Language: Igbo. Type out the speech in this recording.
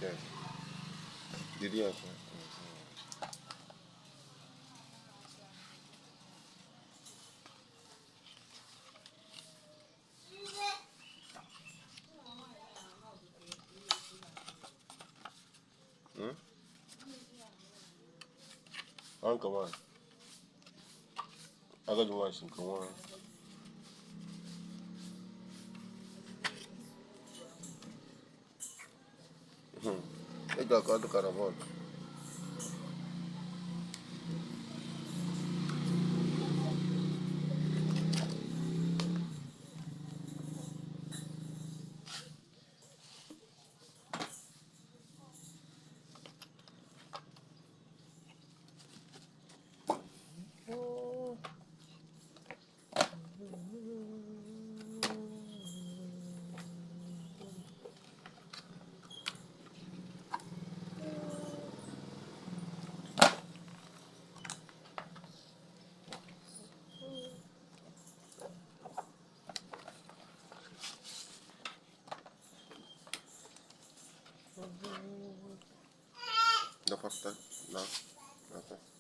Okay. Did you answer? Hmm? Uncle one. I got you watching. Come on. Ị ga-akọ ọdụ karabọn. No pasta? No? Okay.